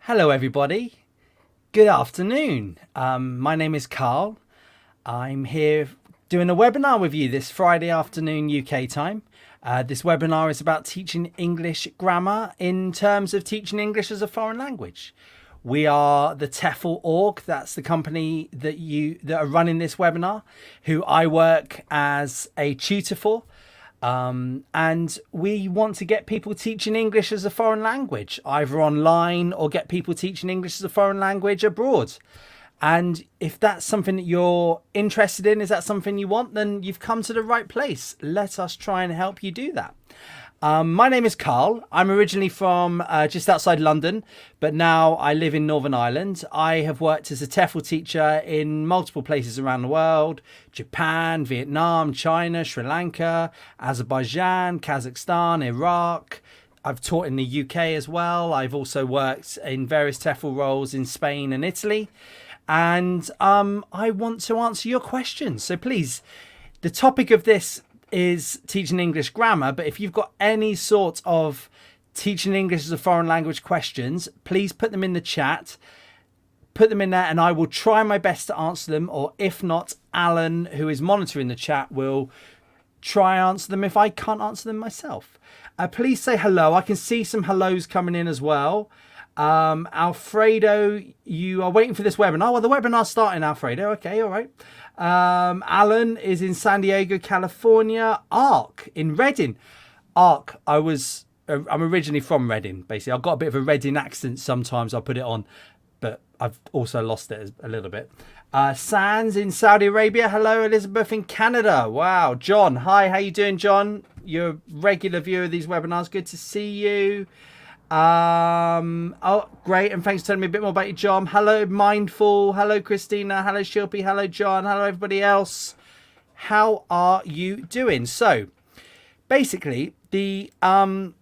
Hello everybody, good afternoon. My name is Carl. I'm here doing a webinar with you this Friday afternoon UK time. This webinar is about teaching English grammar in terms of teaching English as a foreign language. We are the TEFL Org, that's the company that are running this webinar, who I work as a tutor for. And we want to get people teaching English as a foreign language, either online or get people teaching English as a foreign language abroad. And if that's something that you're interested in, is that something you want, then you've come to the right place. Let us try and help you do that. My name is Carl. I'm originally from just outside London, but now I live in Northern Ireland. I have worked as a TEFL teacher in multiple places around the world: Japan, Vietnam, China, Sri Lanka, Azerbaijan, Kazakhstan, Iraq. I've taught in the UK as well. I've also worked in various TEFL roles in Spain and Italy. And I want to answer your questions. So please, the topic of this is teaching English grammar, but if you've got any sort of teaching English as a foreign language questions, please put them in the chat, put them in there, and I will try my best to answer them. Or if not, Alan, who is monitoring the chat, will try and answer them if I can't answer them myself. Please say hello. I can see some hellos coming in as well. Alfredo, you are waiting for this webinar. Well, the webinar's starting, Alfredo. Okay, all right. Alan is in San Diego, California. Ark in Reading. Ark, I'm originally from Reading, basically. I've got a bit of a Reading accent sometimes. I put it on, but I've also lost it a little bit. Sands in Saudi Arabia. Hello, Elizabeth in Canada. Wow. John, hi. How you doing, John? You're a regular viewer of these webinars. Good to see you. Oh, great. And thanks for telling me a bit more about you, John. Hello, Mindful. Hello, Christina. Hello, Shilpi. Hello, John. Hello, everybody else. How are you doing? So basically, the topic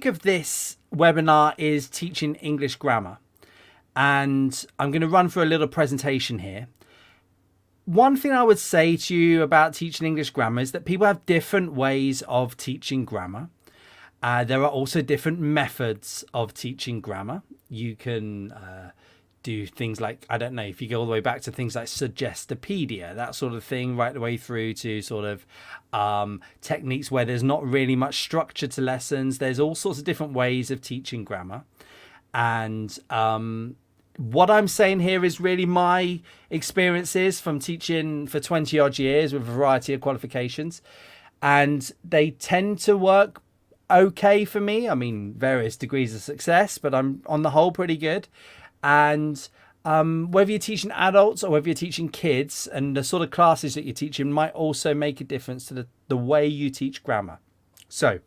of this webinar is teaching English grammar. And I'm going to run through a little presentation here. One thing I would say to you about teaching English grammar is that people have different ways of teaching grammar. There are also different methods of teaching grammar. You can do things like, I don't know, if you go all the way back to things like Suggestopedia, that sort of thing, right the way through to sort of techniques where there's not really much structure to lessons. There's all sorts of different ways of teaching grammar. And what I'm saying here is really my experiences from teaching for 20 odd years with a variety of qualifications. And they tend to work okay for me. I mean, various degrees of success, but I'm on the whole pretty good. And whether you're teaching adults or whether you're teaching kids, and the sort of classes that you're teaching might also make a difference to the way you teach grammar. So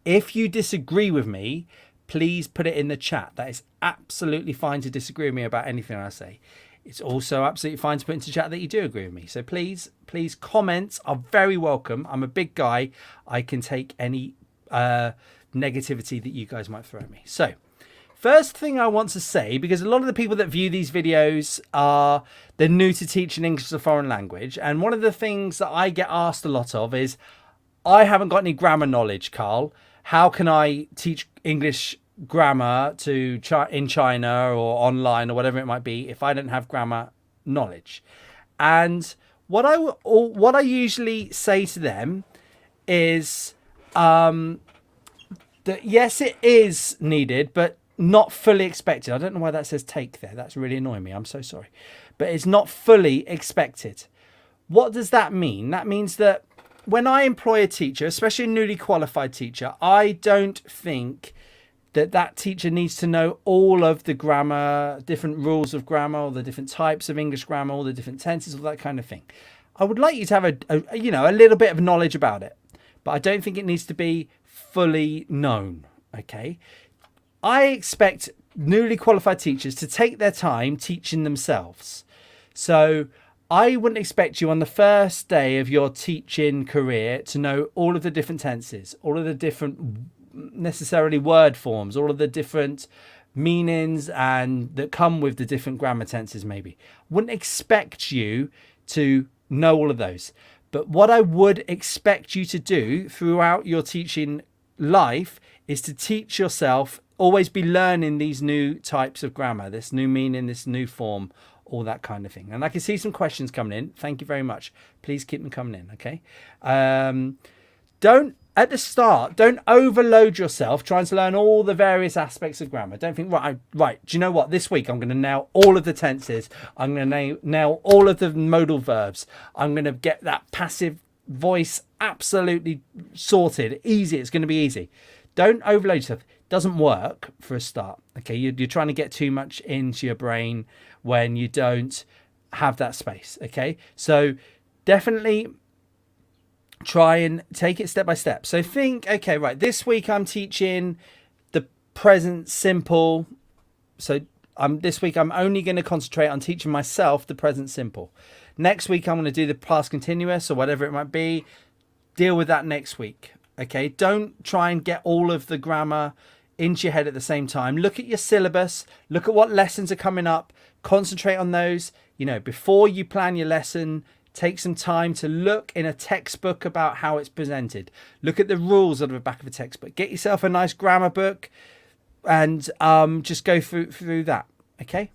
if you disagree with me, please put it in the chat. That is absolutely fine to disagree with me about anything I say. It's also absolutely fine to put into chat that you do agree with me. So please, comments are very welcome. I'm a big guy. I can take any negativity that you guys might throw at me. So first thing I want to say, because a lot of the people that view these videos they're new to teaching English as a foreign language, and one of the things that I get asked a lot of is, I haven't got any grammar knowledge, Carl. How can I teach English grammar in China or online or whatever it might be if I don't have grammar knowledge? And what I usually say to them is that yes, it is needed, but not fully expected. I don't know why that says take there. That's really annoying me. I'm so sorry. But it's not fully expected. What does that mean? That means that when I employ a teacher, especially a newly qualified teacher, I don't think that teacher needs to know all of the grammar, different rules of grammar, all the different types of English grammar, all the different tenses, all that kind of thing. I would like you to have a little bit of knowledge about it, but I don't think it needs to be fully known. Okay. I expect newly qualified teachers to take their time teaching themselves. So I wouldn't expect you on the first day of your teaching career to know all of the different tenses, all of the different necessarily word forms, all of the different meanings and that come with the different grammar tenses. Maybe wouldn't expect you to know all of those. But what I would expect you to do throughout your teaching life is to teach yourself always be learning these new types of grammar, this new meaning, this new form, all that kind of thing. And I can see some questions coming in. Thank you very much. Please keep them coming in, okay? At the start, don't overload yourself trying to learn all the various aspects of grammar. Don't think, right, do you know what? This week I'm going to nail all of the tenses. I'm going to nail all of the modal verbs. I'm going to get that passive voice absolutely sorted. Easy. It's going to be easy. Don't overload yourself. It doesn't work for a start. Okay, you're trying to get too much into your brain when you don't have that space. Okay, so definitely try and take it step by step. So think, okay, right, this week I'm teaching the present simple. So this week I'm only going to concentrate on teaching myself the present simple. Next week I'm going to do the past continuous or whatever it might be. Deal with that next week. Okay, don't try and get all of the grammar into your head at the same time. Look at your syllabus. Look at what lessons are coming up. Concentrate on those. You know, before you plan your lesson, take some time to look in a textbook about how it's presented. Look at the rules on the back of a textbook. Get yourself a nice grammar book and just go through that. Okay?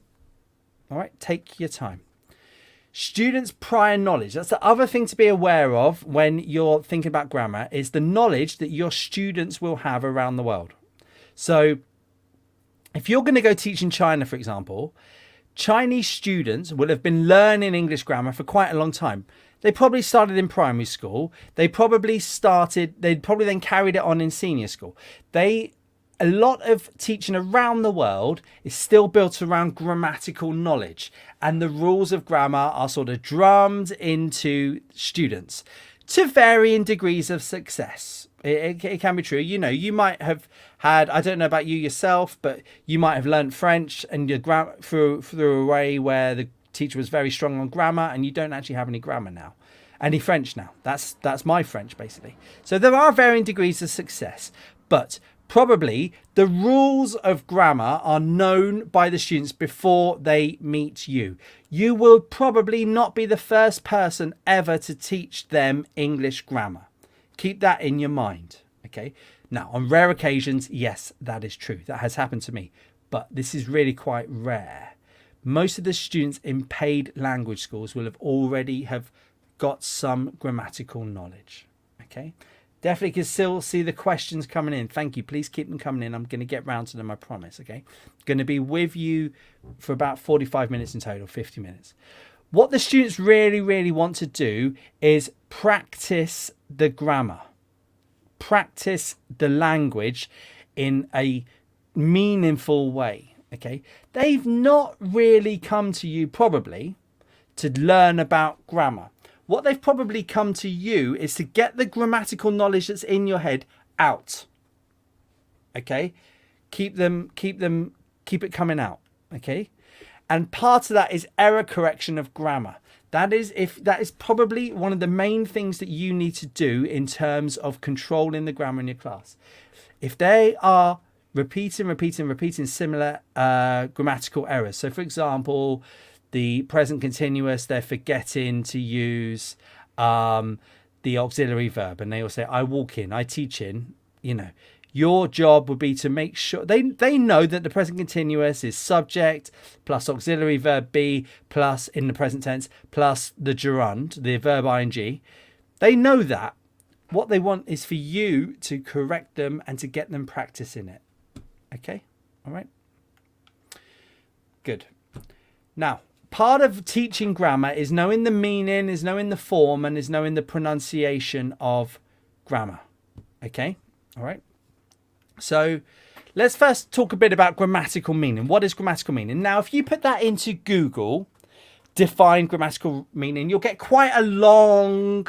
All right, take your time. Students' prior knowledge. That's the other thing to be aware of when you're thinking about grammar, is the knowledge that your students will have around the world. So if you're going to go teach in China, for example, Chinese students will have been learning English grammar for quite a long time. They probably started in primary school. They'd probably then carried it on in senior school. A lot of teaching around the world is still built around grammatical knowledge, and the rules of grammar are sort of drummed into students to varying degrees of success. It can be true. You know, you might have had, I don't know about you yourself, but you might have learned French and your grammar through a way where the teacher was very strong on grammar, and you don't actually have any grammar now, any French now. That's my French, basically. So there are varying degrees of success, but probably the rules of grammar are known by the students before they meet you. You will probably not be the first person ever to teach them English grammar. Keep that in your mind, okay? Now, on rare occasions, yes, that is true. That has happened to me, but this is really quite rare. Most of the students in paid language schools will have got some grammatical knowledge, okay? Definitely can still see the questions coming in. Thank you. Please keep them coming in. I'm going to get round to them, I promise, okay? Going to be with you for about 45 minutes in total, 50 minutes. What the students really, really want to do is practice the grammar. Practice the language in a meaningful way, okay? They've not really come to you probably to learn about grammar. What they've probably come to you is to get the grammatical knowledge that's in your head out. Okay? Keep it coming out. Okay? And part of that is error correction of grammar. That is probably one of the main things that you need to do in terms of controlling the grammar in your class. If they are repeating similar grammatical errors. So for example, the present continuous, they're forgetting to use the auxiliary verb, and they will say, I walk in, I teach in. You know, your job would be to make sure they know that the present continuous is subject plus auxiliary verb be plus, in the present tense, plus the gerund, the verb ing. They know that. What they want is for you to correct them and to get them practicing it. Okay? All right? Good. Now, part of teaching grammar is knowing the meaning, is knowing the form, and is knowing the pronunciation of grammar. Okay? All right? So let's first talk a bit about grammatical meaning. What is grammatical meaning? Now, if you put that into Google, define grammatical meaning, you'll get quite a long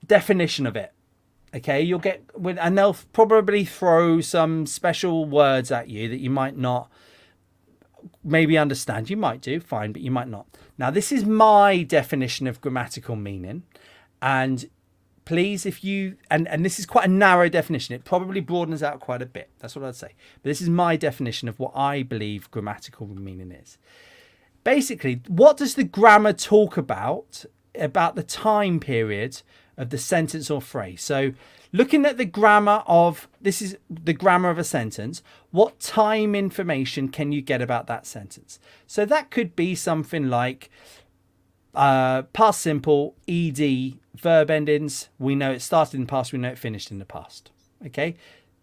definition of it. Okay? And they'll probably throw some special words at you that you might not maybe understand. You might do, fine, but you might not. Now, this is my definition of grammatical meaning, and please, if you and this is quite a narrow definition, it probably broadens out quite a bit. That's what I'd say. But this is my definition of what I believe grammatical meaning is. Basically, what does the grammar talk about? about the time period of the sentence or phrase. So looking at the grammar of, this is the grammar of a sentence, what time information can you get about that sentence? So that could be something like past simple, ed, verb endings. We know it started in the past, we know it finished in the past. Okay,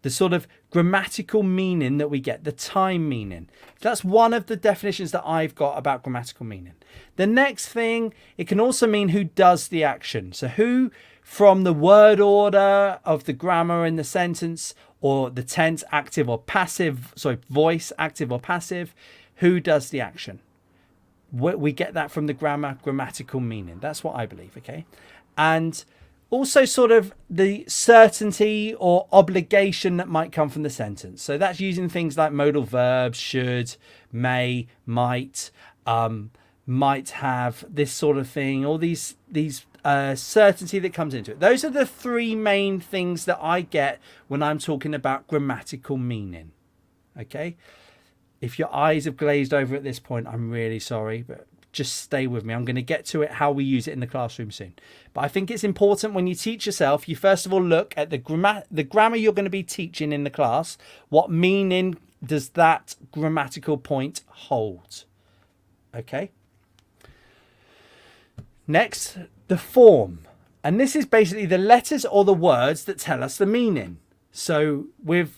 the sort of grammatical meaning that we get, the time meaning. That's one of the definitions that I've got about grammatical meaning. The next thing, it can also mean who does the action. So who, from the word order of the grammar in the sentence, or the tense, active or passive, sorry, voice, active or passive, who does the action. We get that from the grammatical meaning. That's what I believe, okay? And also sort of the certainty or obligation that might come from the sentence. So that's using things like modal verbs, should, may, might have, this sort of thing, all these certainty that comes into it. Those are the three main things that I get when I'm talking about grammatical meaning, okay? If your eyes have glazed over at this point, I'm really sorry, but just stay with me. I'm going to get to it, how we use it in the classroom soon. But I think it's important when you teach yourself, you first of all look at the grammar you're going to be teaching in the class. What meaning does that grammatical point hold? Okay. Next, the form. And this is basically the letters or the words that tell us the meaning. So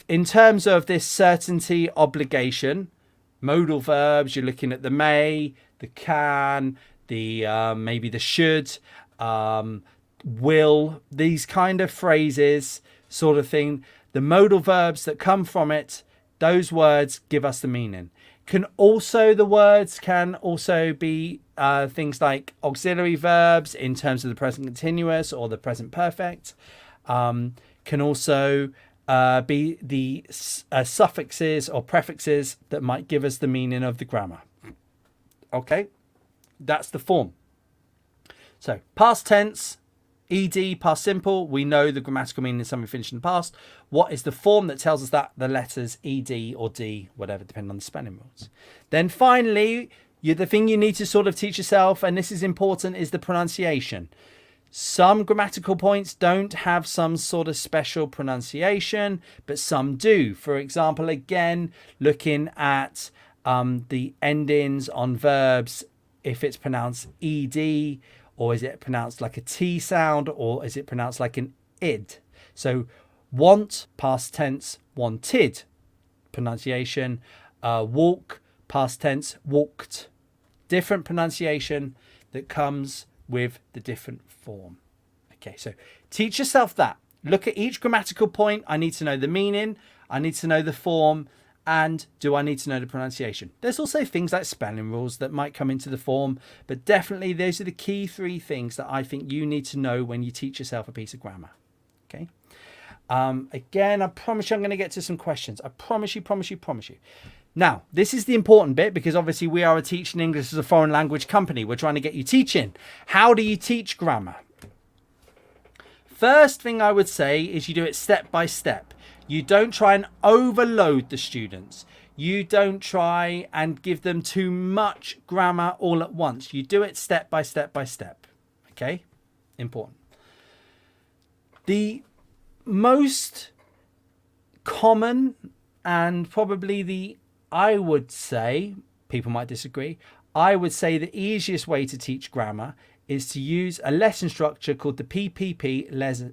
in terms of this certainty obligation, modal verbs, you're looking at the may, the can, the maybe the should, will, these kind of phrases sort of thing. The modal verbs that come from it, those words give us the meaning. The words can also be things like auxiliary verbs in terms of the present continuous or the present perfect. Can also be the suffixes or prefixes that might give us the meaning of the grammar. Okay, that's the form. So past tense, ed, past simple, we know the grammatical meaning is something finished in the past. What is the form that tells us that? The letters ed or d, whatever, depending on the spelling rules. Then finally, the thing you need to sort of teach yourself, and this is important, is the pronunciation. Some grammatical points don't have some sort of special pronunciation, but some do. For example, again, looking at the endings on verbs, if it's pronounced ed, or is it pronounced like a T sound, or is it pronounced like an id? So want, past tense, wanted, pronunciation. Walk, past tense, walked. Different pronunciation that comes with the different form. Okay, so teach yourself that. Look at each grammatical point. I need to know the meaning. I need to know the form. And do I need to know the pronunciation? There's also things like spelling rules that might come into the form, but definitely those are the key three things that I think you need to know when you teach yourself a piece of grammar. Okay. Again, I promise you I'm going to get to some questions. I promise you. Now, this is the important bit, because obviously we are a Teaching English as a Foreign Language company. We're trying to get you teaching. How do you teach grammar? First thing I would say is you do it step by step. You don't try and overload the students. You don't try and give them too much grammar all at once. You do it step by step by step. Okay? Important. The most common and probably I would say, people might disagree, I would say the easiest way to teach grammar is to use a lesson structure called the PPT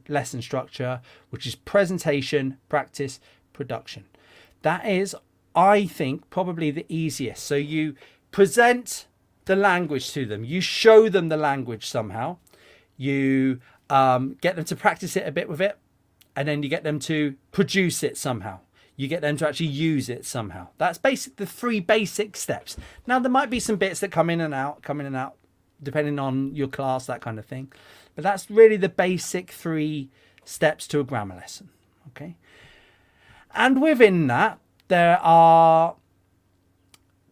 Lesson Structure, which is presentation, practice, production. That is, I think, probably the easiest. So you present the language to them. You show them the language somehow. You get them to practice it a bit with it. And then you get them to produce it somehow. You get them to actually use it somehow. That's basically the three basic steps. Now, there might be some bits that come in and out, depending on your class, that kind of thing. But that's really the basic three steps to a grammar lesson. Okay. And within that, there are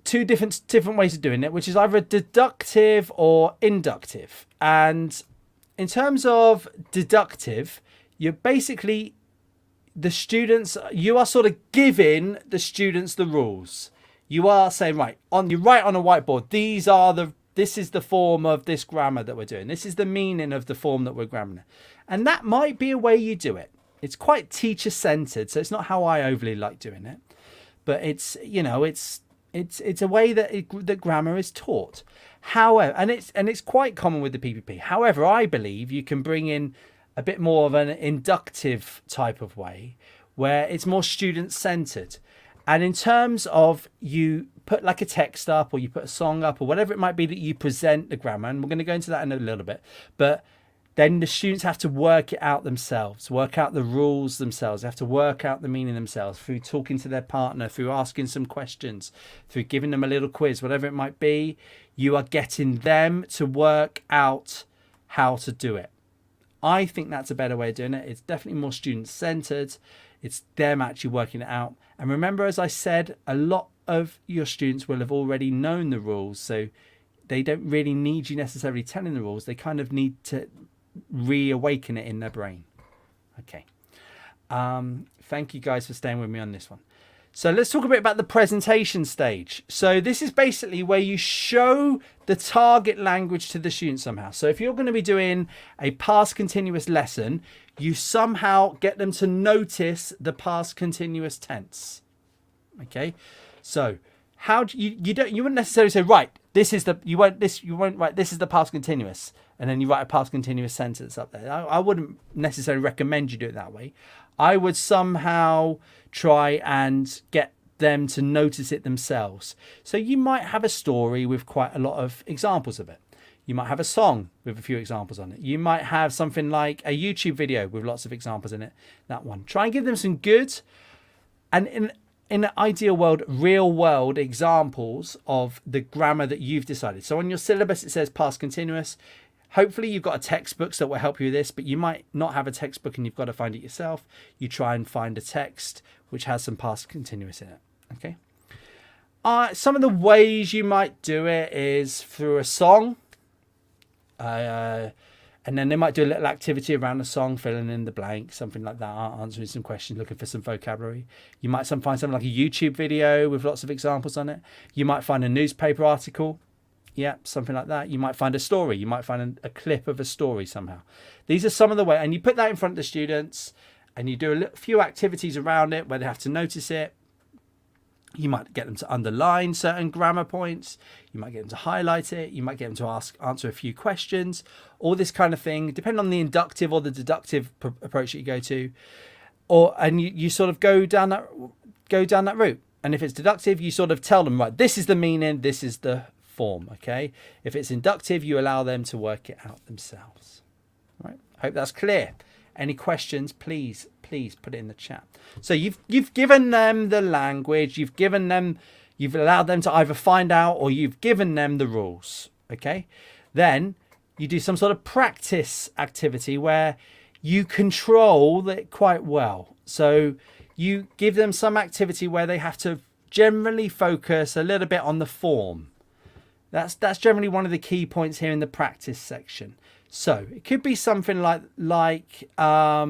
two different ways of doing it, which is either deductive or inductive. And in terms of deductive, you're basically you are sort of giving the students the rules. You are saying, right, you write on a whiteboard, these are the this is the form of this grammar that we're doing. This is the meaning of the form that we're grammar. And that might be a way you do it. It's quite teacher-centered, so it's not how I overly like doing it. But it's, you know, it's a way that grammar is taught. However, and it's quite common with the PPP. However, I believe you can bring in a bit more of an inductive type of way where it's more student-centered. And in terms of you put like a text up or you put a song up or whatever it might be that you present the grammar, and we're going to go into that in a little bit, but then the students have to work it out themselves, work out the rules themselves. They have to work out the meaning themselves through talking to their partner, through asking some questions, through giving them a little quiz, whatever it might be. You are getting them to work out how to do it. I think that's a better way of doing it. It's definitely more student-centered. It's them actually working it out. And remember, as I said, a lot of your students will have already known the rules. So they don't really need you necessarily telling the rules. They kind of need to reawaken it in their brain. Okay. Thank you guys for staying with me on this one. So let's talk a bit about the presentation stage. So this is basically where you show the target language to the student somehow. So if you're going to be doing a past continuous lesson, you somehow get them to notice the past continuous tense. Okay. So how do you wouldn't necessarily say, right, this is the, you won't write, this is the past continuous, and then you write a past continuous sentence up there. I wouldn't necessarily recommend you do it that way. I would somehow try and get them to notice it themselves. So you might have a story with quite a lot of examples of it. You might have a song with a few examples on it. You might have something like a YouTube video with lots of examples in it. That one. Try and give them some good, and in an ideal world, real world examples of the grammar that you've decided. So on your syllabus, it says past continuous. Hopefully you've got a textbook that will help you with this, but you might not have a textbook and you've got to find it yourself. You try and find a text which has some past continuous in it. Okay. Some of the ways you might do it is through a song. And then they might do a little activity around the song, filling in the blank, something like that, answering some questions, looking for some vocabulary. You might find something like a YouTube video with lots of examples on it. You might find a newspaper article. Yeah, something like that. You might find a story. You might find a clip of a story somehow. These are some of the ways. And you put that in front of the students and you do a few activities around it where they have to notice it. You might get them to underline certain grammar points. You might get them to highlight it. You might get them to answer a few questions. All this kind of thing, depending on the inductive or the deductive approach that you go to. And you sort of go down that route. And if it's deductive, you sort of tell them, right, this is the meaning, this is the form. Okay. If it's inductive, you allow them to work it out themselves. Right. Hope that's clear. Any questions, please put it in the chat. So you've given them the language, you've allowed them to either find out or you've given them the rules. Okay. Then you do some sort of practice activity where you control it quite well. So you give them some activity where they have to generally focus a little bit on the form. That's generally one of the key points here in the practice section. So it could be something like a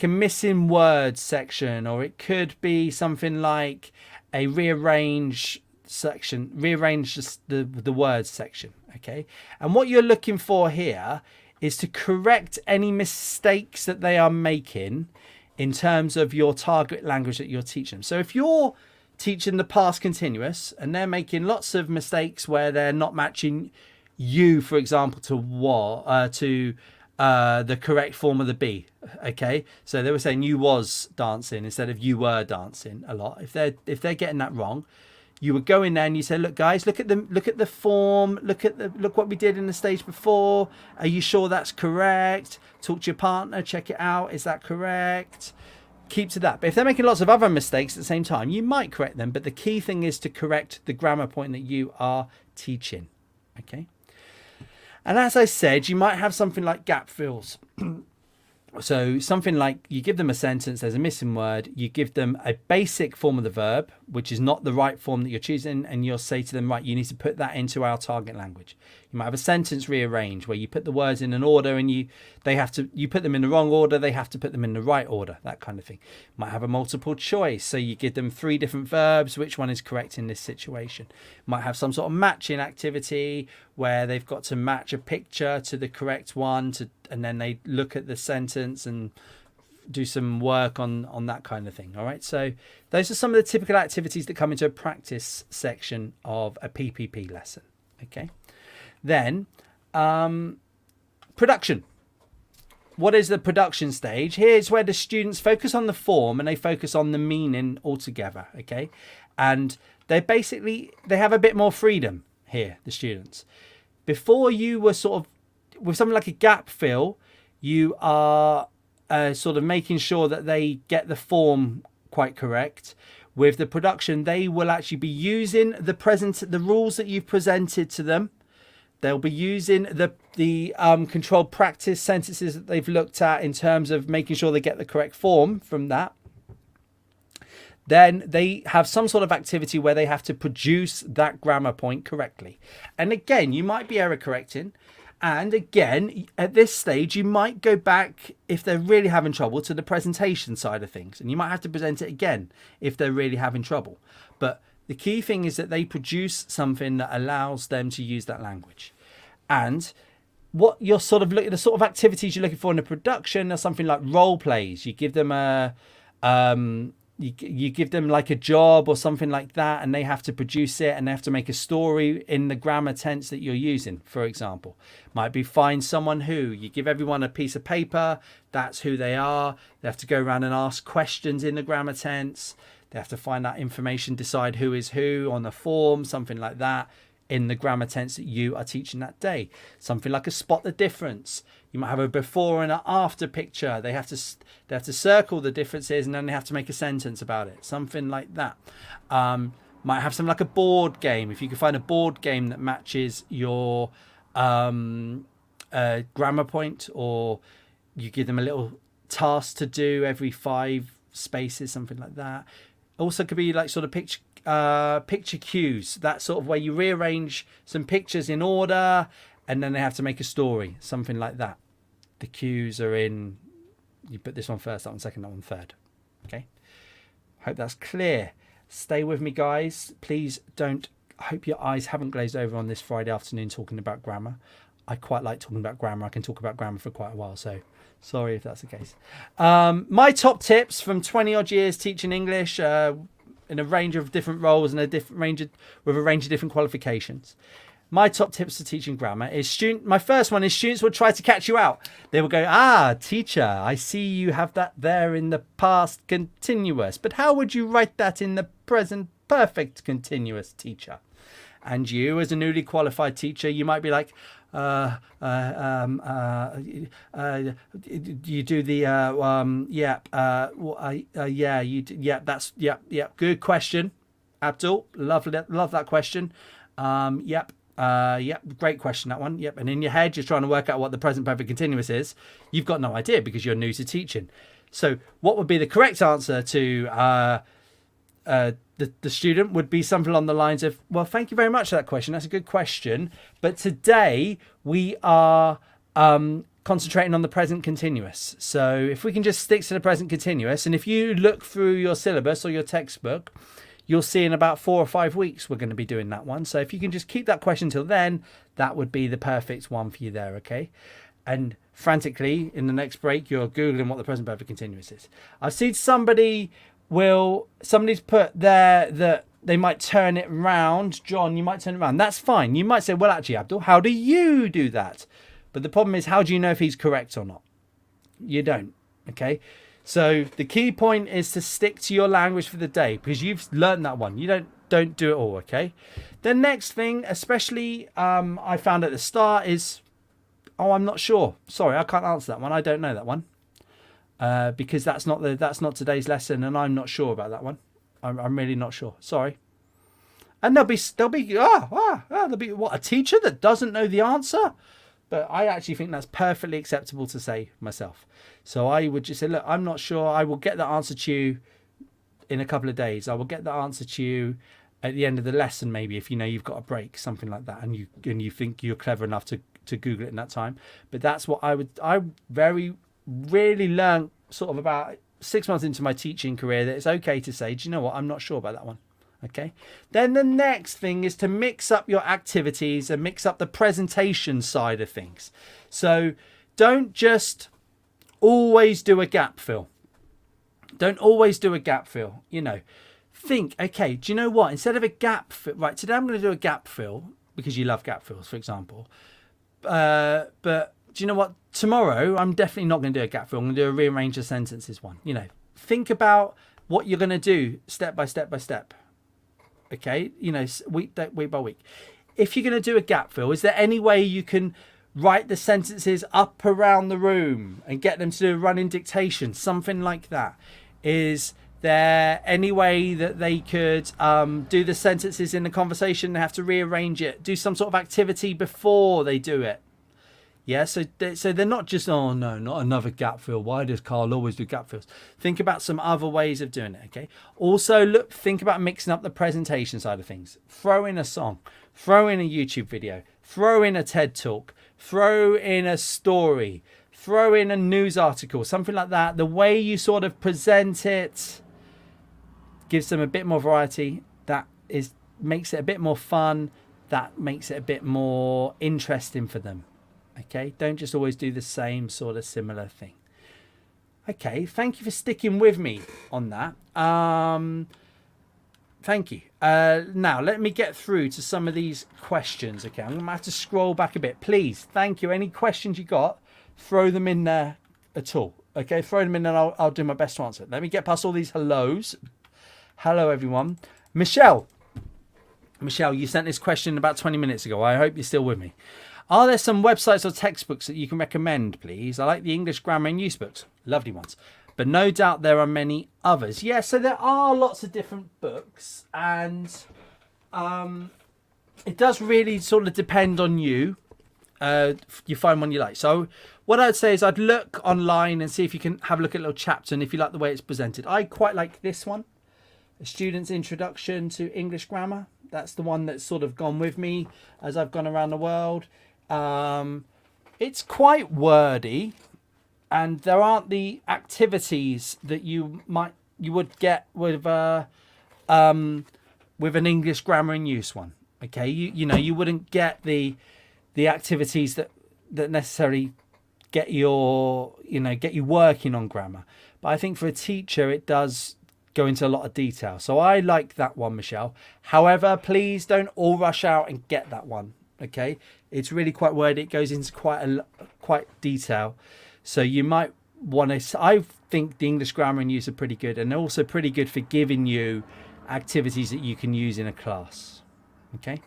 missing words section, or it could be something like a rearrange section, rearrange the words section. Okay. And what you're looking for here is to correct any mistakes that they are making in terms of your target language that you're teaching them. So if you're teaching the past continuous and they're making lots of mistakes where they're not matching you, for example, to the correct form of the be. Okay, so they were saying you was dancing instead of you were dancing a lot. If they're getting that wrong, you would go in there and you say, look guys, look at the form, look what we did in the stage before. Are you sure that's correct? Talk to your partner, check it out. Is that correct? Keep to that. But if they're making lots of other mistakes at the same time, you might correct them. But the key thing is to correct the grammar point that you are teaching. Okay. And as I said, you might have something like gap fills. So something like you give them a sentence, there's a missing word, you give them a basic form of the verb, which is not the right form that you're choosing, and you'll say to them, right, you need to put that into our target language. You might have a sentence rearrange where you put the words in an order and you put them in the wrong order, they have to put them in the right order, that kind of thing. You might have a multiple choice, so you give them 3 different verbs, which one is correct in this situation. You might have some sort of matching activity where they've got to match a picture to the correct one, and then they look at the sentence and do some work on that kind of thing. All right, so those are some of the typical activities that come into a practice section of a PPP lesson. Okay, then production. What is the production stage? Here's where the students focus on the form and they focus on the meaning altogether. Okay, and they have a bit more freedom here, the students. Before, you were sort of with something like a gap fill, you are sort of making sure that they get the form quite correct. With the production, they will actually be using the rules that you've presented to them. They'll be using the controlled practice sentences that they've looked at in terms of making sure they get the correct form from that. Then they have some sort of activity where they have to produce that grammar point correctly. And again, you might be error correcting. And again, at this stage, you might go back, if they're really having trouble, to the presentation side of things. And you might have to present it again if they're really having trouble. But the key thing is that they produce something that allows them to use that language. And what you're sort of looking, the sort of activities you're looking for in the production are something like role plays. You give them you give them like a job or something like that, and they have to produce it, and they have to make a story in the grammar tense that you're using. For example, might be find someone who. You give everyone a piece of paper, that's who they are. They have to go around and ask questions in the grammar tense. They have to find that information, decide who is who on the form, something like that, in the grammar tense that you are teaching that day. Something like a spot the difference. You might have a before and an after picture. They have to circle the differences, and then they have to make a sentence about it. Something like that. Might have something like a board game. If you can find a board game that matches your grammar point, or you give them a little task to do every 5 spaces, something like that. Also could be like sort of picture cues, that sort of way you rearrange some pictures in order and then they have to make a story, something like that. The cues are in, you put this one first, that one second, that one third. Okay, hope that's clear. Stay with me, guys. Please don't, I hope your eyes haven't glazed over on this Friday afternoon talking about grammar. I quite like talking about grammar. I can talk about grammar for quite a while, so sorry if that's the case. My top tips from 20 odd years teaching English in a range of different roles and with a range of different qualifications. My top tips for teaching grammar is my first one is students will try to catch you out. They will go, teacher, I see you have that there in the past continuous, but how would you write that in the present perfect continuous, teacher? And you, as a newly qualified teacher, you might be like, you do the good question, Abdul. Love that question. Great question, that one. Yep. And in your head, you're trying to work out what the present perfect continuous is. You've got no idea because you're new to teaching. So what would be the correct answer to the student would be something along the lines of, well, thank you very much for that question. That's a good question. But today we are concentrating on the present continuous. So if we can just stick to the present continuous, and if you look through your syllabus or your textbook, you'll see in about 4 or 5 weeks we're going to be doing that one. So if you can just keep that question till then, that would be the perfect one for you there, okay? And frantically, in the next break, you're Googling what the present perfect continuous is. I've seen somebody's put there that they might turn it round. John, you might turn it around. That's fine. You might say, well, actually, Abdul, how do you do that? But the problem is, how do you know if he's correct or not? You don't, okay? So the key point is to stick to your language for the day, because you've learned that one. You don't do it all, okay? The next thing, especially I found at the start, is, I'm not sure. Sorry, I can't answer that one. I don't know that one. Because that's not today's lesson, and I'm not sure about that one. I'm really not sure. Sorry. And there'll be what, a teacher that doesn't know the answer? But I actually think that's perfectly acceptable to say myself. So I would just say, look, I'm not sure. I will get the answer to you in a couple of days. I will get the answer to you at the end of the lesson, maybe if you know you've got a break, something like that, and you think you're clever enough to Google it in that time. But that's what I really learned sort of about 6 months into my teaching career, that it's okay to say, do you know what, I'm not sure about that one. Okay. Then the next thing is to mix up your activities and mix up the presentation side of things. So don't just always do a gap fill. Don't always do a gap fill. Think, okay, do you know what? Instead of a gap fill, right, today I'm going to do a gap fill because you love gap fills, for example. But do you know what? Tomorrow, I'm definitely not going to do a gap fill. I'm going to do a rearrange the sentences one. Think about what you're going to do step by step by step. Okay, week by week. If you're going to do a gap fill, is there any way you can write the sentences up around the room and get them to do a running dictation, something like that? Is there any way that they could do the sentences in the conversation? They have to rearrange it, do some sort of activity before they do it. Yeah, so they're not just, oh no, not another gap fill. Why does Carl always do gap fills? Think about some other ways of doing it, okay? Also, think about mixing up the presentation side of things. Throw in a song, throw in a YouTube video, throw in a TED Talk, throw in a story, throw in a news article, something like that. The way you sort of present it gives them a bit more variety. Makes it a bit more fun. That makes it a bit more interesting for them. Okay, don't just always do the same sort of similar thing. Okay, thank you for sticking with me on that. Thank you. Now, let me get through to some of these questions. Okay, I'm going to have to scroll back a bit. Please, thank you. Any questions you got, throw them in there at all. Okay, throw them in and I'll do my best to answer. Let me get past all these hellos. Hello, everyone. Michelle, you sent this question about 20 minutes ago. I hope you're still with me. Are there some websites or textbooks that you can recommend, please? I like the English grammar and use books. Lovely ones. But no doubt there are many others. Yeah, so there are lots of different books. And it does really sort of depend on you. You find one you like. So what I'd say is I'd look online and see if you can have a look at a little chapter and if you like the way it's presented. I quite like this one. A Student's Introduction to English Grammar. That's the one that's sort of gone with me as I've gone around the world. It's quite wordy, and there aren't the activities that you would get with an English grammar and use one. Okay, you wouldn't get the activities that necessarily get you working on grammar. But I think for a teacher, it does go into a lot of detail. So I like that one, Michelle. However, please don't all rush out and get that one. Okay, it's really quite wordy. It goes into quite detail. So you might want to. I think the English grammar and use are pretty good, and they're also pretty good for giving you activities that you can use in a class. Okay.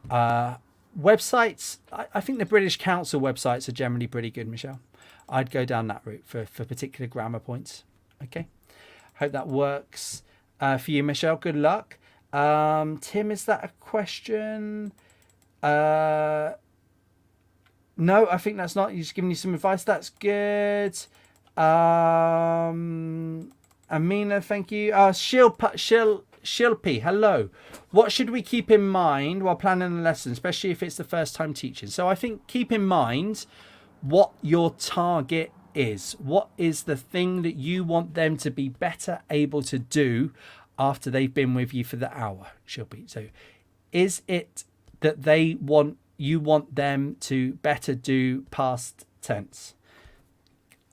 Websites. I think the British Council websites are generally pretty good, Michelle. I'd go down that route for particular grammar points. Okay. Hope that works for you, Michelle. Good luck. Tim, is that a question? No, I think that's not. He's giving you some advice. That's good. Amina, thank you. Shilpi, hello. What should we keep in mind while planning a lesson, especially if it's the first time teaching? So I think keep in mind what your target is. What is the thing that you want them to be better able to do after they've been with you for the hour, Shilpi? So is it that you want them to better do past tense?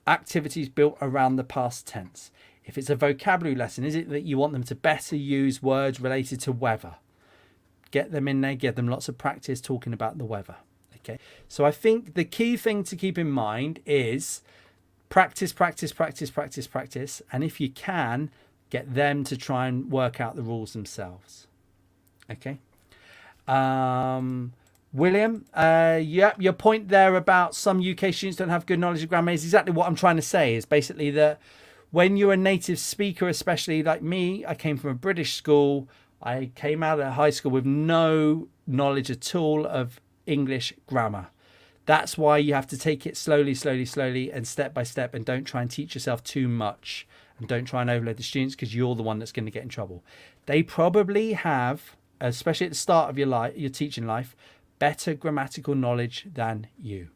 Activities built around the past tense. If it's a vocabulary lesson, is it that you want them to better use words related to weather? Get them in there, give them lots of practice talking about the weather. Okay. So I think the key thing to keep in mind is practice. And if you can, get them to try and work out the rules themselves. Okay. William, your point there about some UK students don't have good knowledge of grammar is exactly what I'm trying to say. Is basically that when you're a native speaker, especially like me, I came from a British school. I came out of high school with no knowledge at all of English grammar. That's why you have to take it slowly and step by step, and don't try and teach yourself too much And don't try and overload the students, because you're the one that's going to get in trouble. They probably have, especially at the start of your teaching life, better grammatical knowledge than you.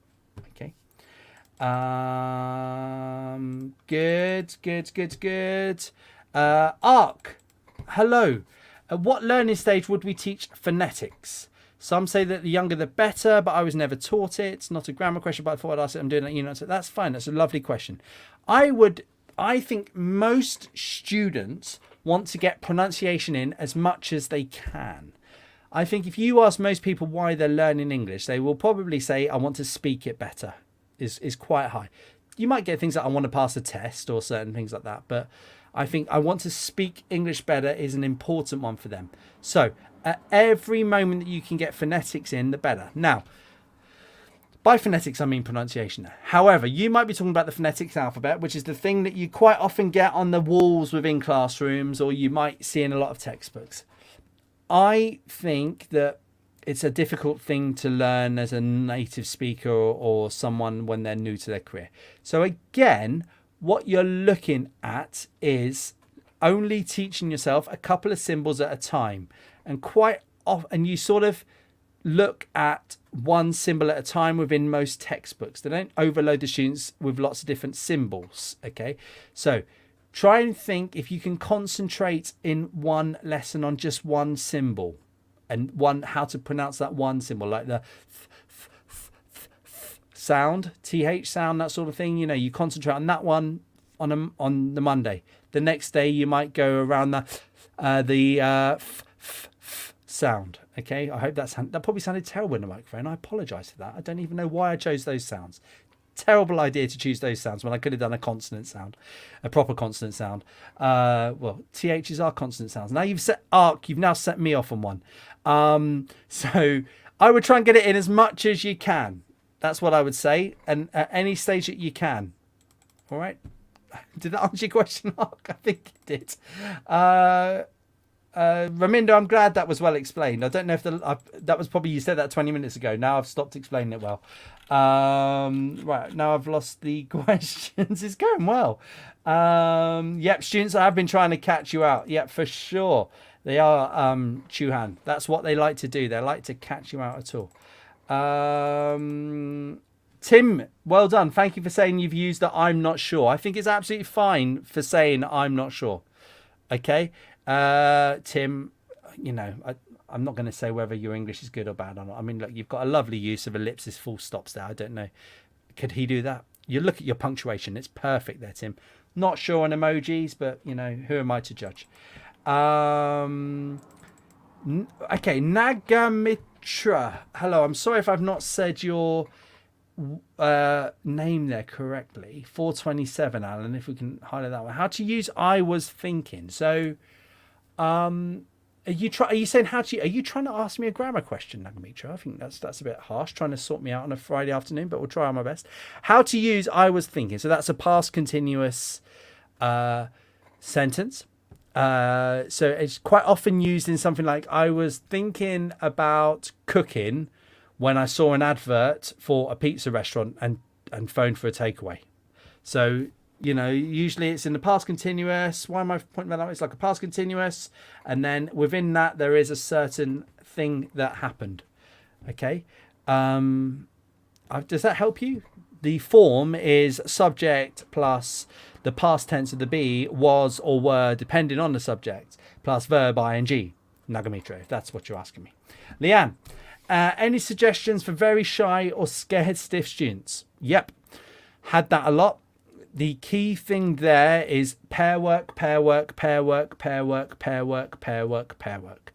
Okay. Good. Arc, hello. At what learning stage would we teach phonetics? Some say that the younger the better, but I was never taught it. It's not a grammar question, but I thought I'd ask it. I'm doing that, so that's fine. That's a lovely question. I think most students want to get pronunciation in as much as they can. I think if you ask most people why they're learning English, they will probably say, I want to speak it better, is quite high. You might get things like I want to pass a test or certain things like that, but I think I want to speak English better is an important one for them. So at every moment that you can get phonetics in, the better. Now, by phonetics, I mean pronunciation. However, you might be talking about the phonetics alphabet, which is the thing that you quite often get on the walls within classrooms, or you might see in a lot of textbooks. I think that it's a difficult thing to learn as a native speaker or someone when they're new to their career. So again, what you're looking at is only teaching yourself a couple of symbols at a time. And quite often, you sort of look at one symbol at a time within most textbooks. They don't overload the students with lots of different symbols. Okay, so try and think if you can concentrate in one lesson on just one symbol and how to pronounce that one symbol, like the sound, th sound, that sort of thing. You concentrate on that one on the Monday. The next day you might go around the sound. Okay, I hope that probably sounded terrible in the microphone. I apologise for that. I don't even know why I chose those sounds. Terrible idea to choose those sounds when I could have done a consonant sound, a proper consonant sound. Well, THs are consonant sounds. Now you've set arc, you've now set me off on one. So I would try and get it in as much as you can. That's what I would say. And at any stage that you can. All right. Did that answer your question, Arc? I think it did. Raminder, I'm glad that was well explained. I don't know if that was probably, you said that 20 minutes ago. Now I've stopped explaining it well. Right, now I've lost the questions. It's going well. Yep, students, I have been trying to catch you out. Yep, for sure. They are, Chuhan. That's what they like to do. They like to catch you out at all. Tim, well done. Thank you for saying you've used the I'm not sure. I think it's absolutely fine for saying I'm not sure. Okay. Tim, I'm not going to say whether your English is good or bad or not. I mean, look, you've got a lovely use of ellipses, full stops there. I don't know. Could he do that? You look at your punctuation. It's perfect there, Tim. Not sure on emojis, but, who am I to judge? Okay, Nagamitra. Hello, I'm sorry if I've not said your name there correctly. 427, Alan, if we can highlight that one. How to use I was thinking. So, are you saying are you trying to ask me a grammar question, Nagamitra? I think that's a bit harsh, trying to sort me out on a Friday afternoon, but we'll try my best. How to use I was thinking. So that's a past continuous sentence. So it's quite often used in something like I was thinking about cooking when I saw an advert for a pizza restaurant and phoned for a takeaway. So, usually it's in the past continuous. Why am I pointing that out? It's like a past continuous. And then within that, there is a certain thing that happened. Okay. Does that help you? The form is subject plus the past tense of the be, was or were, depending on the subject, plus verb ing. Nagamitra, if that's what you're asking me. Leanne, any suggestions for very shy or scared stiff students? Yep. Had that a lot. The key thing there is pair work, pair work, pair work, pair work, pair work, pair work, pair work.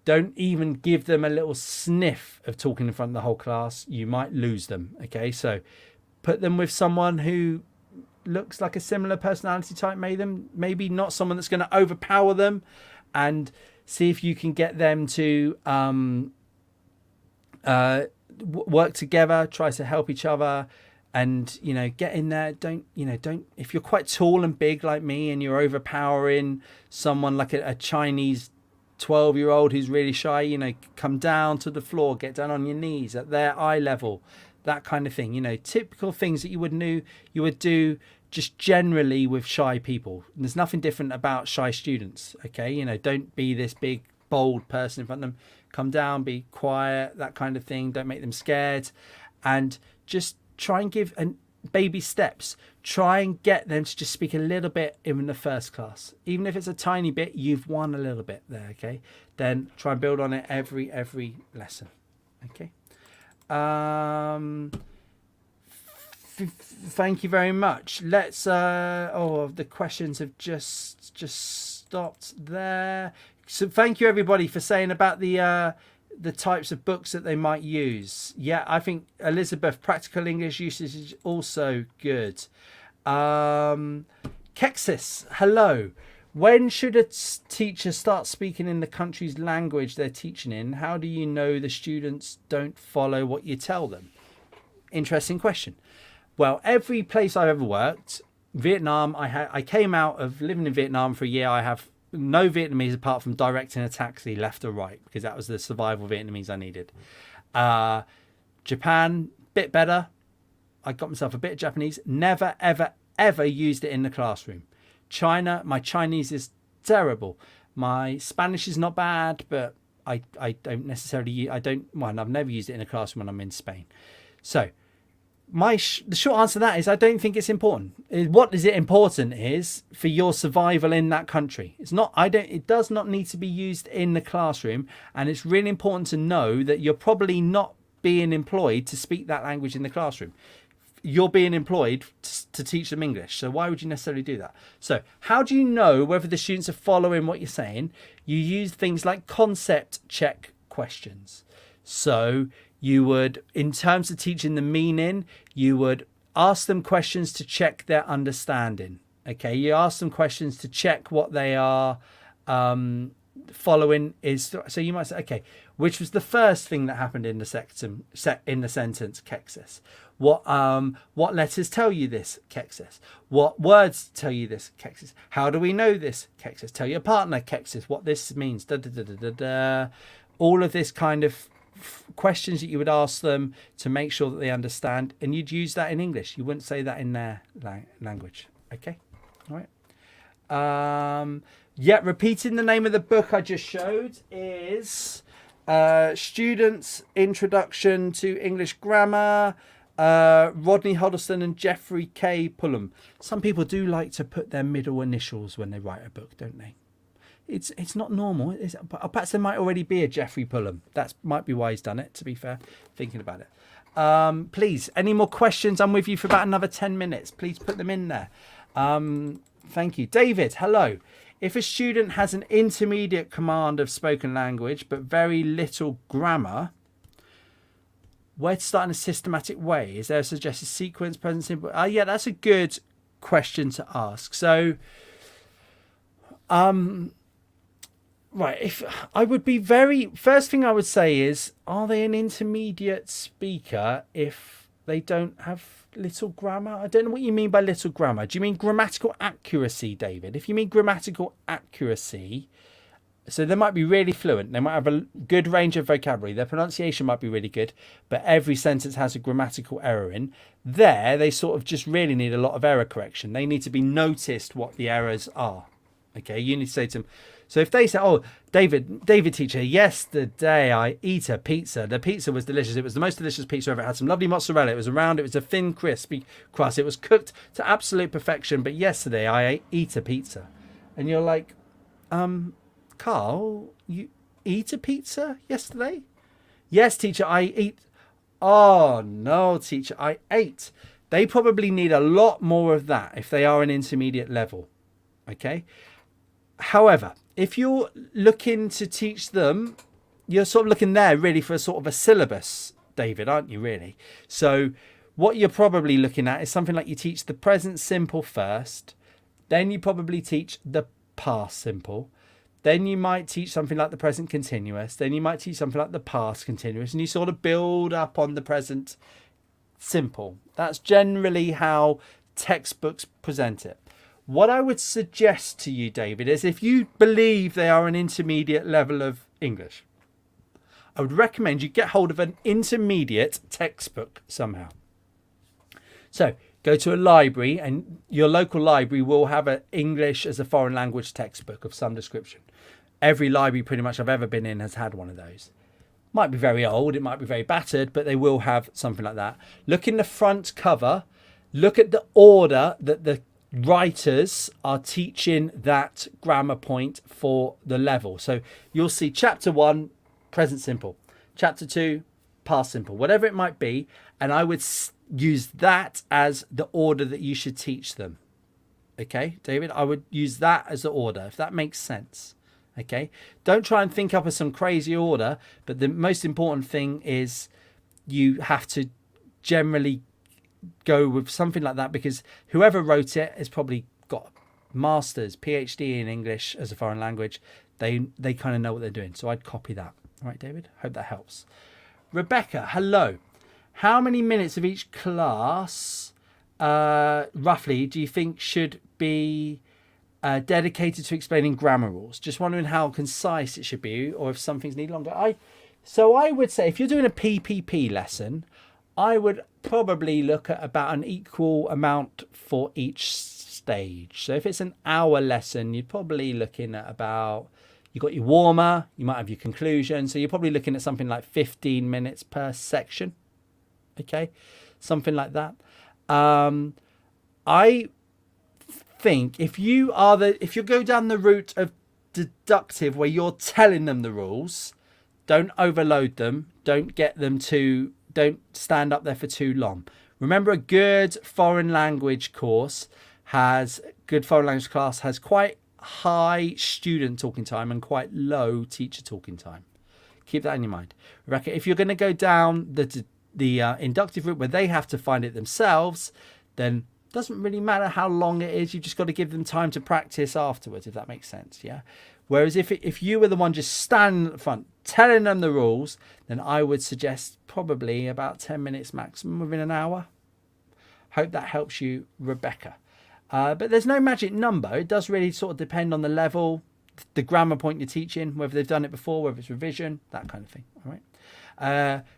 Don't even give them a little sniff of talking in front of the whole class. You might lose them. Okay, so put them with someone who looks like a similar personality type, maybe not someone that's going to overpower them, and see if you can get them to work together, try to help each other, and get in there. Don't if you're quite tall and big like me and you're overpowering someone like a Chinese 12-year-old who's really shy, come down to the floor, get down on your knees at their eye level. that kind of thing. You know, typical things that you would do just generally with shy people. And there's nothing different about shy students. Okay, you know, don't be this big bold person in front of them. Come down, be quiet, that kind of thing. Don't make them scared, and just try and give baby steps. Try and get them to just speak a little bit in the first class, even if it's a tiny bit. You've won a little bit there. Okay, then try and build on it every lesson. Okay. Thank you very much. Let's the questions have just stopped there. So thank you everybody for saying about the types of books that they might use. Yeah, I think Elizabeth, practical English usage is also good. Kexis, hello. When should a teacher start speaking in the country's language they're teaching in? How do you know the students don't follow what you tell them? Interesting question. Well, every place I've ever worked, Vietnam, I came out of living in Vietnam for a year. I have no Vietnamese apart from directing a taxi left or right, because that was the survival Vietnamese I needed. Japan, bit better. I got myself a bit of Japanese. Never, ever, ever used it in the classroom. China, my Chinese is terrible. My Spanish is not bad, but I don't necessarily, I've never used it in a classroom when I'm in Spain. So the short answer to that is I don't think it's important. What is it important is for your survival in that country. It does not need to be used in the classroom, and it's really important to know that you're probably not being employed to speak that language in the classroom. You're being employed to teach them English. So why would you necessarily do that? So how do you know whether the students are following what you're saying? You use things like concept check questions. So you would, in terms of teaching the meaning, you would ask them questions to check their understanding. Okay, you ask them questions to check what they are following is. So you might say, okay, which was the first thing that happened in the sentence, Kexis? What letters tell you this, Kexis? What words tell you this, Kexis? How do we know this, Kexis? Tell your partner, Kexis, what this means. All of this kind of questions that you would ask them to make sure that they understand, and you'd use that in English. You wouldn't say that in their language. Okay, all right. Yeah, repeating the name of the book I just showed is Students' Introduction to English Grammar, Rodney Huddleston and Jeffrey K. Pullum. Some people do like to put their middle initials when they write a book, don't they? It's not normal. Perhaps there might already be a Jeffrey Pullum. That might be why he's done it, to be fair, thinking about it. Please, any more questions? I'm with you for about another 10 minutes. Please put them in there. Thank you. David, hello. If a student has an intermediate command of spoken language, but very little grammar, where to start in a systematic way? Is there a suggested sequence, present simple? Yeah, that's a good question to ask. So, right, if I would be first thing I would say is, are they an intermediate speaker if they don't have little grammar? I don't know what you mean by little grammar. Do you mean grammatical accuracy, David? If you mean grammatical accuracy, so they might be really fluent. They might have a good range of vocabulary. Their pronunciation might be really good, but every sentence has a grammatical error in. There, they sort of just really need a lot of error correction. They need to be noticed what the errors are. Okay, you need to say to them. So if they say, oh, David teacher, yesterday I ate a pizza. The pizza was delicious. It was the most delicious pizza I've ever had. Some lovely mozzarella. It was round. It was a thin, crispy crust. It was cooked to absolute perfection. But yesterday I ate a pizza. And you're like, Carl, you eat a pizza yesterday? Yes, teacher, I eat. Oh, no, teacher, I ate. They probably need a lot more of that if they are an intermediate level. Okay. However, if you're looking to teach them, you're sort of looking there really for a sort of a syllabus, David, aren't you really? So what you're probably looking at is something like you teach the present simple first, then you probably teach the past simple, then you might teach something like the present continuous, then you might teach something like the past continuous, and you sort of build up on the present simple. That's generally how textbooks present it. What I would suggest to you, David, is if you believe they are an intermediate level of English, I would recommend you get hold of an intermediate textbook somehow. So go to a library, and your local library will have an English as a foreign language textbook of some description. Every library pretty much I've ever been in has had one of those. Might be very old, it might be very battered, but they will have something like that. Look in the front cover, look at the order that the writers are teaching that grammar point for the level. So you'll see chapter 1, present simple, chapter 2, past simple, whatever it might be, and I would use that as the order that you should teach them. Okay, David, I would use that as the order, if that makes sense. Okay, don't try and think up of some crazy order, but the most important thing is you have to generally go with something like that, because whoever wrote it has probably got masters, PhD in English as a foreign language. They kind of know what they're doing, so I'd copy that. All right, David, hope that helps. Rebecca, hello. How many minutes of each class roughly do you think should be dedicated to explaining grammar rules? Just wondering how concise it should be, or if some things need longer. So I would say if you're doing a PPP lesson, I would probably look at about an equal amount for each stage. So if it's an hour lesson, you're probably looking at about, you've got your warmer, you might have your conclusion. So you're probably looking at something like 15 minutes per section. Okay, something like that. I think if you go down the route of deductive, where you're telling them the rules, don't overload them. Don't stand up there for too long. Remember, a good foreign language class has quite high student talking time and quite low teacher talking time. Keep that in your mind. Rebecca, if you're going to go down the inductive route where they have to find it themselves, then it doesn't really matter how long it is. You've just got to give them time to practice afterwards, if that makes sense. Yeah. Whereas if you were the one just standing at the front telling them the rules, then I would suggest probably about 10 minutes maximum within an hour. Hope that helps you, Rebecca. But there's no magic number. It does really sort of depend on the level, the grammar point you're teaching, whether they've done it before, whether it's revision, that kind of thing. All right.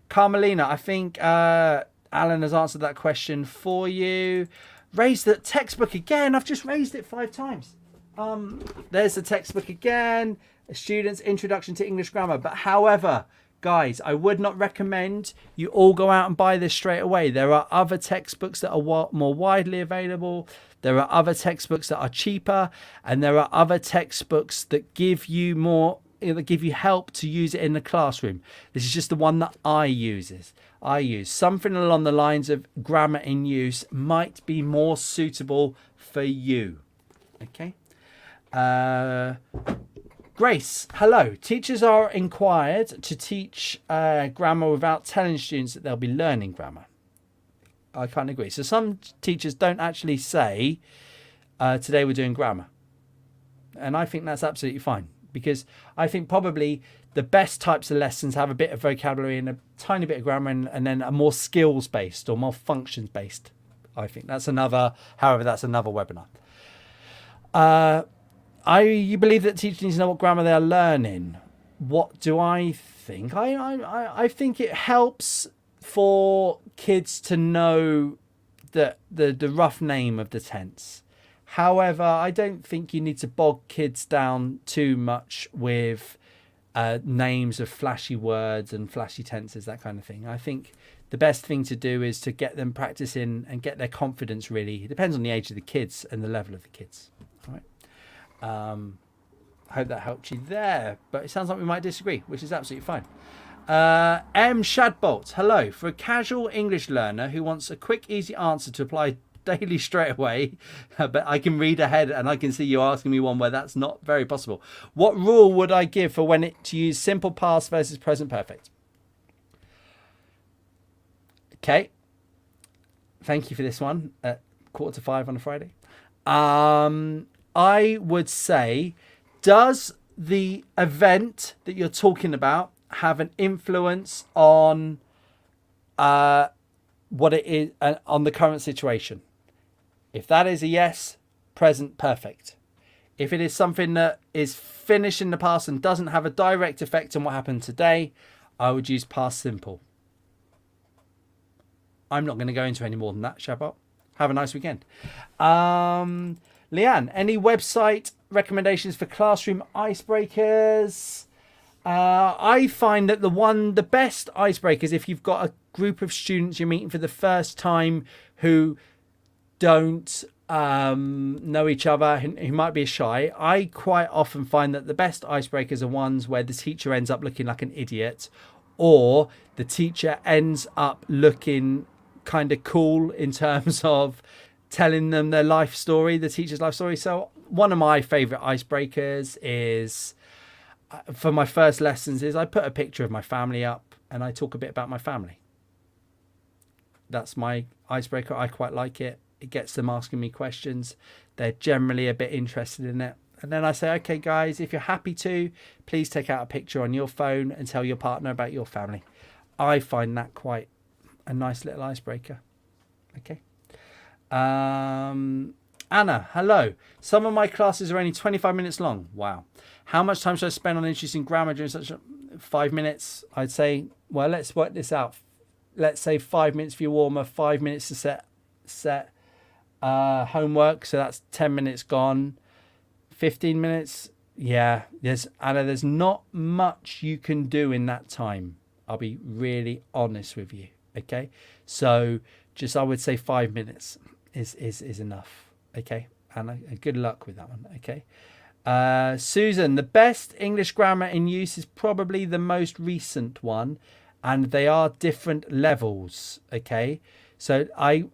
Carmelina, I think Alan has answered that question for you. Raise the textbook again. I've just raised it 5 times. There's the textbook again, a student's introduction to English grammar. But however, guys, I would not recommend you all go out and buy this straight away. There are other textbooks that are more widely available. There are other textbooks that are cheaper, and there are other textbooks that give you help to use it in the classroom. This is just the one that I use something along the lines of grammar in use might be more suitable for you. Okay. Grace, hello. Teachers are required to teach grammar without telling students that they'll be learning grammar. I can't agree. So some teachers don't actually say, today we're doing grammar. And I think that's absolutely fine, because I think probably the best types of lessons have a bit of vocabulary and a tiny bit of grammar, and then a more skills-based or more functions-based. I think that's another webinar. You believe that teachers need to know what grammar they are learning. What do I think? I think it helps for kids to know the rough name of the tense. However, I don't think you need to bog kids down too much with names of flashy words and flashy tenses, that kind of thing. I think the best thing to do is to get them practicing and get their confidence really. It depends on the age of the kids and the level of the kids. All right. I hope that helped you there, but it sounds like we might disagree, which is absolutely fine. M. Shadbolt, hello. For a casual English learner who wants a quick, easy answer to apply daily straight away, but I can read ahead and I can see you asking me one where that's not very possible. What rule would I give for when to use simple past versus present perfect? Okay. Thank you for this one at 4:45 on a Friday. I would say, does the event that you're talking about have an influence on what it is, on the current situation? If that is a yes, present perfect. If it is something that is finished in the past and doesn't have a direct effect on what happened today, I would use past simple. I'm not going to go into any more than that, Shabbat. Have a nice weekend. Leanne, any website recommendations for classroom icebreakers? I find that the best icebreakers, if you've got a group of students you're meeting for the first time who don't know each other, who might be shy, I quite often find that the best icebreakers are ones where the teacher ends up looking like an idiot, or the teacher ends up looking kind of cool in terms of telling them their life story, the teacher's life story. So one of my favorite icebreakers is, for my first lessons, is I put a picture of my family up and I talk a bit about my family. That's my icebreaker. I quite like it. It gets them asking me questions. They're generally a bit interested in it. And then I say, okay, guys, if you're happy to, please take out a picture on your phone and tell your partner about your family. I find that quite a nice little icebreaker. Okay. Anna, hello. Some of my classes are only 25 minutes long. Wow. How much time should I spend on introducing grammar during such 5 minutes? I'd say, well, let's work this out. Let's say 5 minutes for your warmer, 5 minutes to set homework. So that's 10 minutes gone. 15 minutes. Yeah, there's not much you can do in that time. I'll be really honest with you. Okay. So just, I would say 5 minutes is enough. Okay. And good luck with that one. Okay. Susan, the best English grammar in use is probably the most recent one, and they are different levels. Okay. So I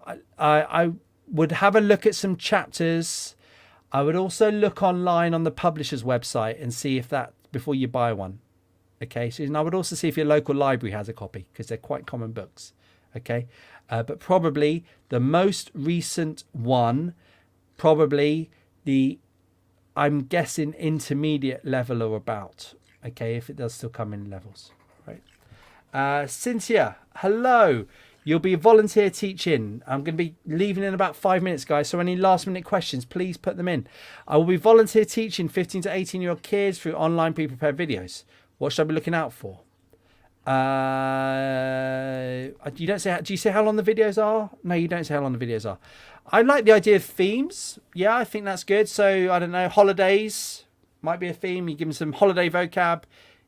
would have a look at some chapters. I would also look online on the publisher's website and see if that, before you buy one. Okay, so I would also see if your local library has a copy, because they're quite common books. Okay, but probably the most recent one, probably I'm guessing intermediate level or about. Okay, if it does still come in levels. Right. Cynthia, hello. You'll be volunteer teaching. I'm going to be leaving in about 5 minutes, guys. So any last minute questions, please put them in. I will be volunteer teaching 15 to 18-year-old kids through online pre-prepared videos. What should I be looking out for? You don't say. Do you say how long the videos are? No, you don't say how long the videos are. I like the idea of themes. Yeah, I think that's good. So I don't know, holidays might be a theme. You give them some holiday vocab.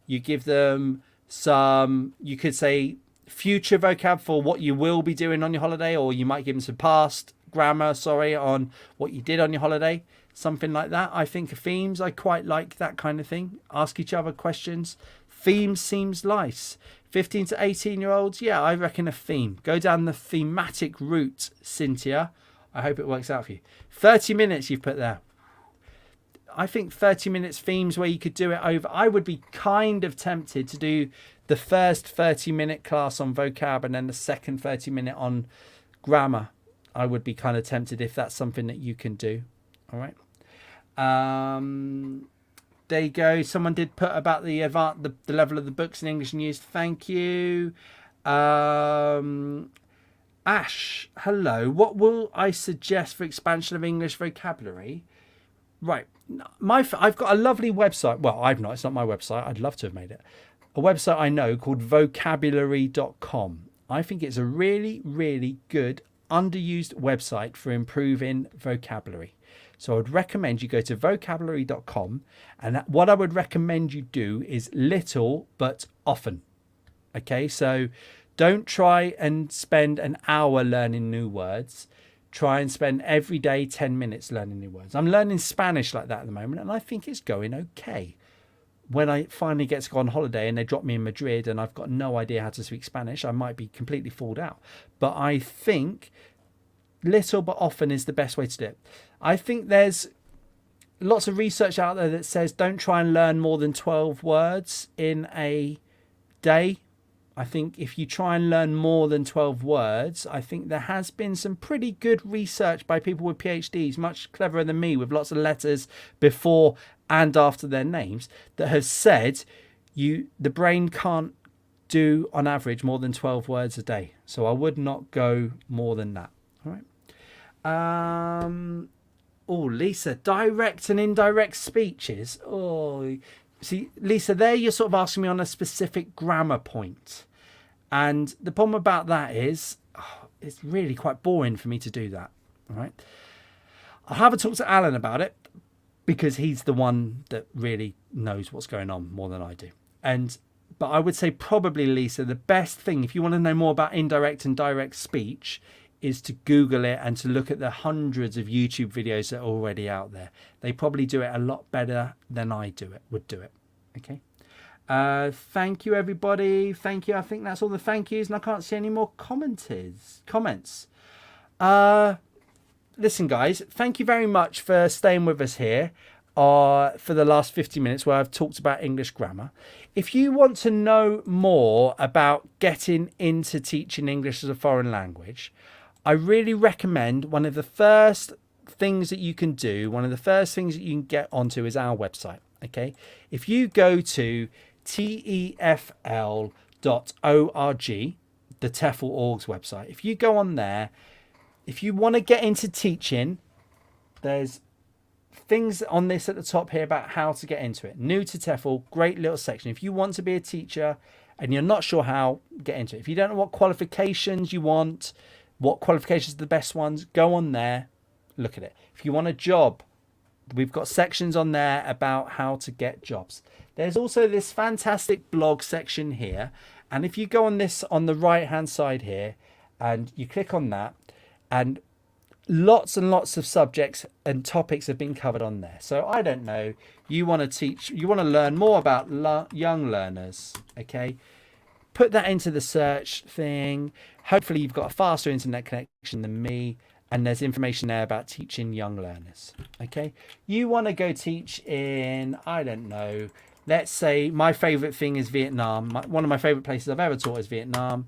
You give them some. You could say future vocab for what you will be doing on your holiday, or you might give them some past grammar, on what you did on your holiday, something like that. I think themes, I quite like that kind of thing. Ask each other questions. Themes seems nice. 15 to 18-year-olds, yeah, I reckon a theme. Go down the thematic route, Cynthia. I hope it works out for you. 30 minutes you've put there. I think 30 minutes themes where you could do it over. I would be kind of tempted to do the first 30-minute class on vocab and then the second 30-minute on grammar. I would be kind of tempted if that's something that you can do. All right. There you go. Someone did put about the level of the books in English and use. Thank you. Ash, hello. What will I suggest for expansion of English vocabulary? Right. I've got a lovely website. Well, I've not. It's not my website. I'd love to have made it. A website I know called vocabulary.com. I think it's a really, really good underused website for improving vocabulary. So I would recommend you go to vocabulary.com, and what I would recommend you do is little but often. Okay, so don't try and spend an hour learning new words. Try and spend every day 10 minutes learning new words. I'm learning Spanish like that at the moment, and I think it's going okay. When I finally get to go on holiday and they drop me in Madrid and I've got no idea how to speak Spanish, I might be completely fooled out. But I think little but often is the best way to do it. I think there's lots of research out there that says don't try and learn more than 12 words in a day. I think if you try and learn more than 12 words, I think there has been some pretty good research by people with PhDs, much cleverer than me, with lots of letters before and after their names, that have said the brain can't do on average more than 12 words a day. So I would not go more than that. All right. Lisa, direct and indirect speeches. Oh, See, Lisa, there you're sort of asking me on a specific grammar point. And the problem about that is it's really quite boring for me to do that. All right. I'll have a talk to Alan about it because he's the one that really knows what's going on more than I do. But I would say probably, Lisa, the best thing, if you want to know more about indirect and direct speech, is to Google it and to look at the hundreds of YouTube videos that are already out there. They probably do it a lot better than I would do it. Okay. Thank you, everybody. Thank you. I think that's all the thank yous, and I can't see any more comments. Listen, guys, thank you very much for staying with us here for the last 50 minutes where I've talked about English grammar. If you want to know more about getting into teaching English as a foreign language, I really recommend one of the first things that you can do, one of the first things that you can get onto is our website. Okay. If you go to TEFL.org, the TEFL Org's website, if you go on there, if you want to get into teaching, there's things on this at the top here about how to get into it. New to TEFL, great little section. If you want to be a teacher and you're not sure how, get into it. If you don't know what qualifications you want, what qualifications are the best ones, go on there, look at it. If you want a job, we've got sections on there about how to get jobs. There's also this fantastic blog section here. And if you go on this on the right hand side here and you click on that, and lots of subjects and topics have been covered on there. So I don't know, you want to teach, you want to learn more about young learners, okay? Put that into the search thing. Hopefully you've got a faster internet connection than me, and there's information there about teaching young learners, okay? You want to go teach in, I don't know, let's say my favorite thing is Vietnam. One of my favorite places I've ever taught is Vietnam.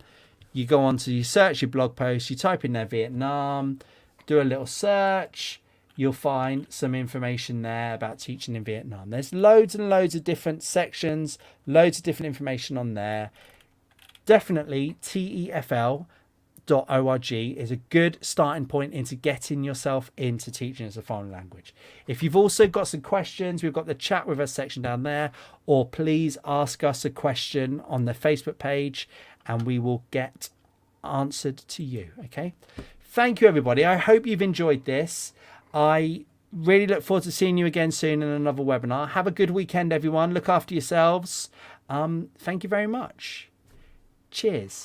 You go on to, you search your blog post, you type in there Vietnam, do a little search, you'll find some information there about teaching in Vietnam. There's loads and loads of different sections, loads of different information on there. Definitely TEFL.org is a good starting point into getting yourself into teaching as a foreign language. If you've also got some questions, we've got the chat with us section down there, or please ask us a question on the Facebook page and we will get answered to you. Okay. Thank you, everybody. I hope you've enjoyed this. I really look forward to seeing you again soon in another webinar. Have a good weekend, everyone. Look after yourselves. Thank you very much. Cheers.